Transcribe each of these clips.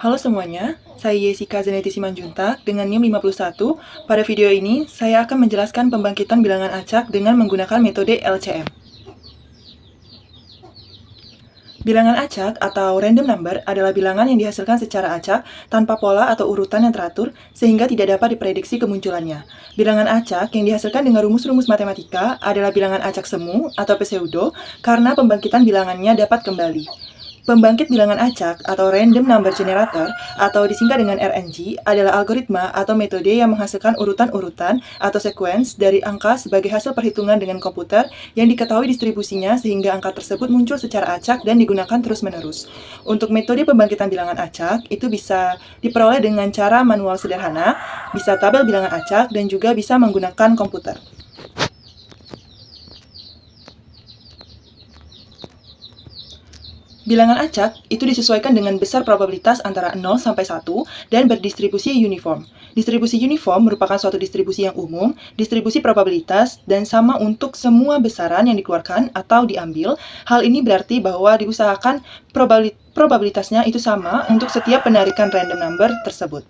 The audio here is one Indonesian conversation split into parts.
Halo semuanya, saya Jessica Zanetti Simanjuntak dengan NIM 51. Pada video ini, saya akan menjelaskan pembangkitan bilangan acak dengan menggunakan metode LCM. Bilangan acak atau random number adalah bilangan yang dihasilkan secara acak tanpa pola atau urutan yang teratur sehingga tidak dapat diprediksi kemunculannya. Bilangan acak yang dihasilkan dengan rumus-rumus matematika adalah bilangan acak semu atau pseudo karena pembangkitan bilangannya dapat kembali. Pembangkit bilangan acak atau Random Number Generator atau disingkat dengan RNG adalah algoritma atau metode yang menghasilkan urutan-urutan atau sequence dari angka sebagai hasil perhitungan dengan komputer yang diketahui distribusinya sehingga angka tersebut muncul secara acak dan digunakan terus-menerus. Untuk metode pembangkitan bilangan acak itu bisa diperoleh dengan cara manual sederhana, bisa tabel bilangan acak, dan juga bisa menggunakan komputer. Bilangan acak itu disesuaikan dengan besar probabilitas antara 0 sampai 1 dan berdistribusi uniform. Distribusi uniform merupakan suatu distribusi yang umum, distribusi probabilitas, dan sama untuk semua besaran yang dikeluarkan atau diambil. Hal ini berarti bahwa diusahakan probabilitasnya itu sama untuk setiap penarikan random number tersebut.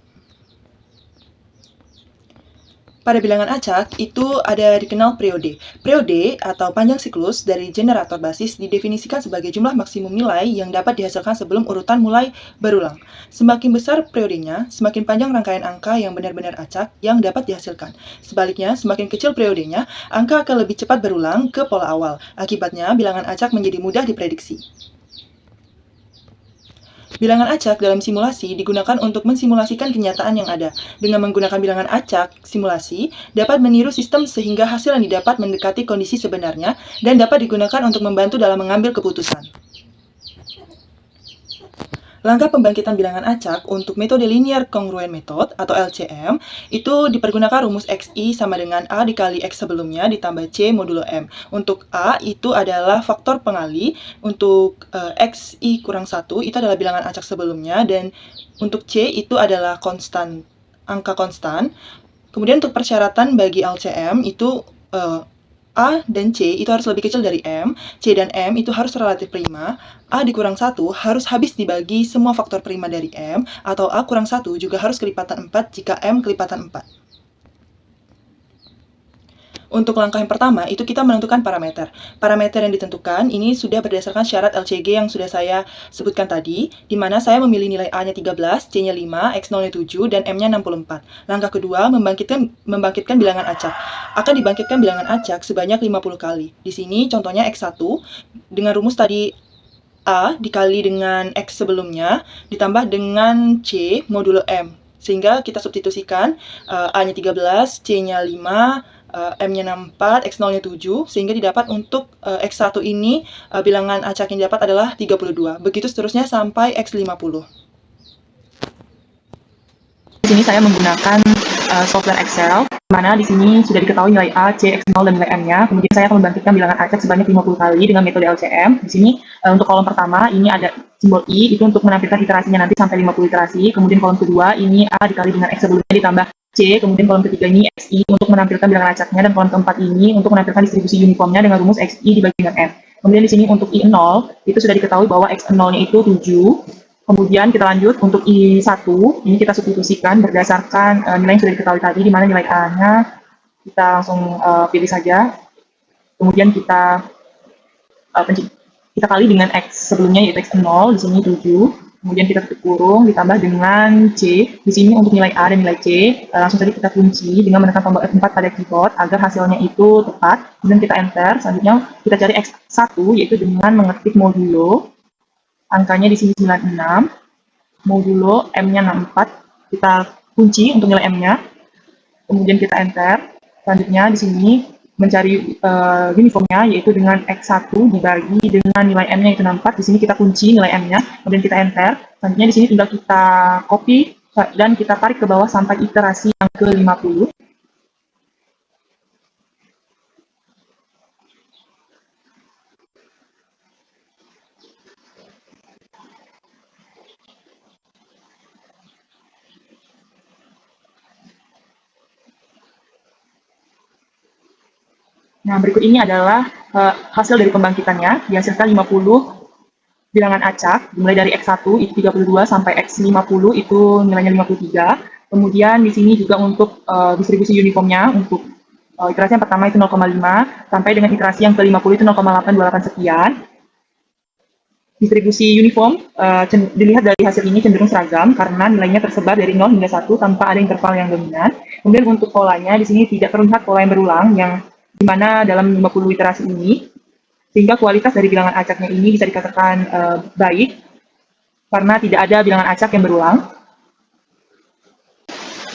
Pada bilangan acak, itu ada dikenal periode. Periode atau panjang siklus dari generator basis didefinisikan sebagai jumlah maksimum nilai yang dapat dihasilkan sebelum urutan mulai berulang. Semakin besar periodenya, semakin panjang rangkaian angka yang benar-benar acak yang dapat dihasilkan. Sebaliknya, semakin kecil periodenya, angka akan lebih cepat berulang ke pola awal. Akibatnya, bilangan acak menjadi mudah diprediksi. Bilangan acak dalam simulasi digunakan untuk mensimulasikan kenyataan yang ada. Dengan menggunakan bilangan acak, simulasi dapat meniru sistem sehingga hasil yang didapat mendekati kondisi sebenarnya dan dapat digunakan untuk membantu dalam mengambil keputusan. Langkah pembangkitan bilangan acak untuk metode linear congruent method atau LCM itu dipergunakan rumus XI sama dengan A dikali X sebelumnya ditambah C modulo M. Untuk A itu adalah faktor pengali, untuk XI kurang 1 itu adalah bilangan acak sebelumnya, dan untuk C itu adalah konstan, angka konstan. Kemudian untuk persyaratan bagi LCM itu A dan C itu harus lebih kecil dari M, C dan M itu harus relatif prima, A dikurang 1 harus habis dibagi semua faktor prima dari M, atau A kurang 1 juga harus kelipatan 4 jika M kelipatan 4. Untuk langkah yang pertama, itu kita menentukan parameter. Parameter yang ditentukan ini sudah berdasarkan syarat LCG yang sudah saya sebutkan tadi, di mana saya memilih nilai A-nya 13, C-nya 5, X0-nya 7, dan M-nya 64. Langkah kedua, membangkitkan bilangan acak. Akan dibangkitkan bilangan acak sebanyak 50 kali. Di sini contohnya X1, dengan rumus tadi A dikali dengan X sebelumnya, ditambah dengan C modulo M. Sehingga kita substitusikan A-nya 13, C-nya 5, M-nya 64, X0-nya 7, sehingga didapat untuk X1 ini bilangan acak yang didapat adalah 32. Begitu seterusnya sampai X50. Di sini saya menggunakan software Excel, di mana di sini sudah diketahui nilai A, C, X0, dan nilai M-nya. Kemudian saya akan membangkitkan bilangan acak sebanyak 50 kali dengan metode LCM. Di sini untuk kolom pertama ini ada simbol I, itu untuk menampilkan iterasinya nanti sampai 50 iterasi. Kemudian kolom kedua ini A dikali dengan X sebelumnya ditambah C, kemudian kolom ketiga ini XI untuk menampilkan bilangan acaknya, dan kolom keempat ini untuk menampilkan distribusi uniformnya dengan rumus XI dibagi dengan M. Kemudian di sini untuk I0, itu sudah diketahui bahwa X0-nya itu 7. Kemudian kita lanjut untuk I1, ini kita substitusikan berdasarkan nilai yang sudah diketahui tadi, di mana nilai A-nya kita langsung pilih saja. Kemudian kita kali dengan X sebelumnya, yaitu X0, di sini 7. Kemudian kita tutup kurung, ditambah dengan C. Di sini untuk nilai A dan nilai C, langsung saja kita kunci dengan menekan tombol F4 pada keyboard agar hasilnya itu tepat. Kemudian kita enter. Selanjutnya kita cari X1, yaitu dengan mengetik modulo. Angkanya di sini 96. Modulo M-nya 64. Kita kunci untuk nilai M-nya. Kemudian kita enter. Selanjutnya di sini mencari uniformnya, yaitu dengan X1 dibagi dengan nilai M-nya itu 64. Di sini kita kunci nilai M-nya, kemudian kita enter. Selanjutnya di sini tinggal kita copy dan kita tarik ke bawah sampai iterasi yang ke-50. Nah, berikut ini adalah hasil dari pembangkitannya. Dihasilkan 50 bilangan acak, dimulai dari X1 itu 32 sampai X50 itu nilainya 53. Kemudian di sini juga untuk distribusi uniformnya, untuk iterasi yang pertama itu 0,5, sampai dengan iterasi yang ke-50 itu 0,828 sekian. Distribusi uniform dilihat dari hasil ini cenderung seragam karena nilainya tersebar dari 0 hingga 1 tanpa ada interval yang dominan. Kemudian untuk polanya di sini tidak terlihat pola yang berulang yang dimana dalam 50 iterasi ini, sehingga kualitas dari bilangan acaknya ini bisa dikatakan baik karena tidak ada bilangan acak yang berulang.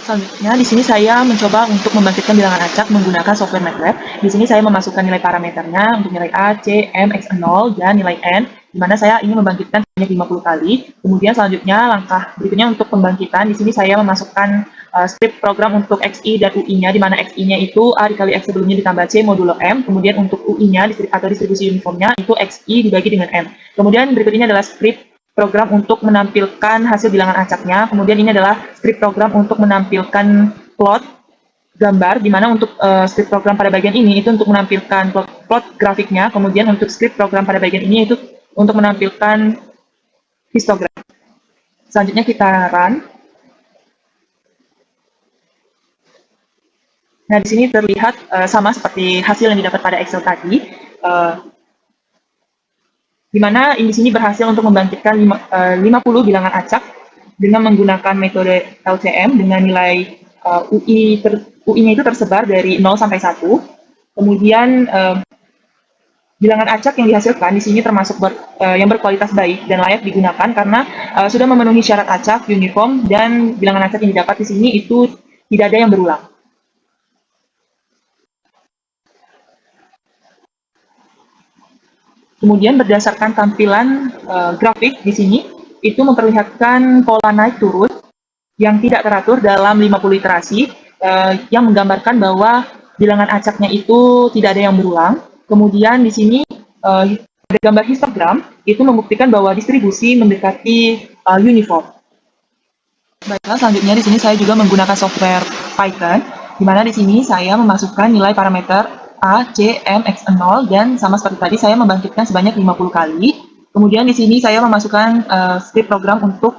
Selanjutnya, di sini saya mencoba untuk membangkitkan bilangan acak menggunakan software MATLAB. Di sini saya memasukkan nilai parameternya untuk nilai A, C, M, X0, dan nilai N, di mana saya ingin membangkitkan sebanyak 50 kali. Kemudian selanjutnya, langkah berikutnya untuk pembangkitan, di sini saya memasukkan script program untuk XI dan UI-nya, di mana XI-nya itu A dikali X sebelumnya ditambah C modulo M, kemudian untuk UI-nya atau distribusi uniformnya itu XI dibagi dengan M. Kemudian berikut ini adalah script program untuk menampilkan hasil bilangan acaknya. Kemudian ini adalah script program untuk menampilkan plot gambar, di mana untuk script program pada bagian ini itu untuk menampilkan plot grafiknya. Kemudian untuk script program pada bagian ini itu untuk menampilkan histogram. Selanjutnya kita run. Nah, di sini terlihat sama seperti hasil yang didapat pada Excel tadi. Di mana di sini berhasil untuk membangkitkan 50 bilangan acak dengan menggunakan metode LCM dengan nilai UI-nya itu tersebar dari 0 sampai 1. Kemudian bilangan acak yang dihasilkan di sini termasuk yang berkualitas baik dan layak digunakan karena sudah memenuhi syarat acak, uniform, dan bilangan acak yang didapat di sini itu tidak ada yang berulang. Kemudian berdasarkan tampilan grafik di sini, itu memperlihatkan pola naik turun yang tidak teratur dalam 50 iterasi, yang menggambarkan bahwa bilangan acaknya itu tidak ada yang berulang. Kemudian di sini ada gambar histogram, itu membuktikan bahwa distribusi mendekati uniform. Baiklah, selanjutnya di sini saya juga menggunakan software Python, di mana di sini saya memasukkan nilai parameter A, C, M, X0, dan sama seperti tadi saya membangkitkan sebanyak 50 kali. Kemudian di sini saya memasukkan script program untuk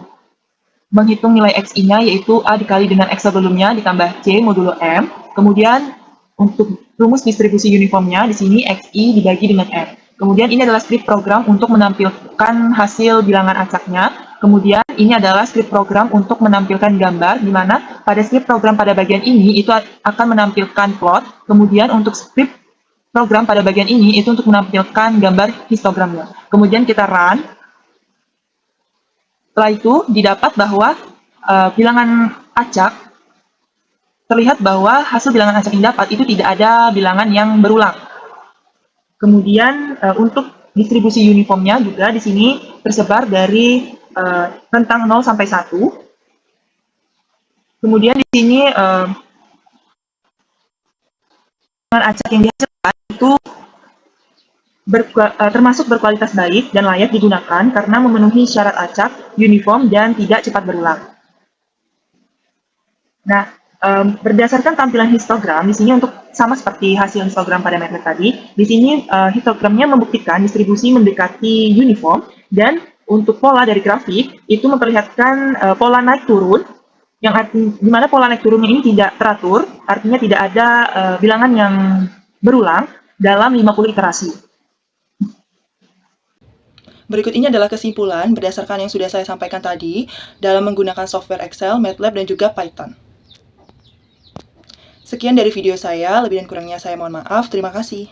menghitung nilai XI-nya, yaitu A dikali dengan X sebelumnya ditambah C modulo M. Kemudian untuk rumus distribusi uniformnya, di sini XI dibagi dengan M. Kemudian ini adalah script program untuk menampilkan hasil bilangan acaknya. Kemudian ini adalah script program untuk menampilkan gambar, di mana pada script program pada bagian ini itu akan menampilkan plot. Kemudian untuk script program pada bagian ini itu untuk menampilkan gambar histogramnya. Kemudian kita run. Setelah itu didapat bahwa bilangan acak, terlihat bahwa hasil bilangan acak yang dapat itu tidak ada bilangan yang berulang. Kemudian untuk distribusi uniformnya juga di sini tersebar dari rentang 0 sampai 1. Kemudian di sini bilangan acak yang dihasilkan itu termasuk berkualitas baik dan layak digunakan karena memenuhi syarat acak, uniform, dan tidak cepat berulang. Nah, berdasarkan tampilan histogram, di sini untuk sama seperti hasil histogram pada MATLAB tadi, di sini histogramnya membuktikan distribusi mendekati uniform, dan untuk pola dari grafik itu memperlihatkan pola naik turun, yang di mana pola naik turunnya ini tidak teratur, artinya tidak ada bilangan yang berulang dalam 50 iterasi. Berikut ini adalah kesimpulan berdasarkan yang sudah saya sampaikan tadi dalam menggunakan software Excel, MATLAB, dan juga Python. Sekian dari video saya, lebih dan kurangnya saya mohon maaf. Terima kasih.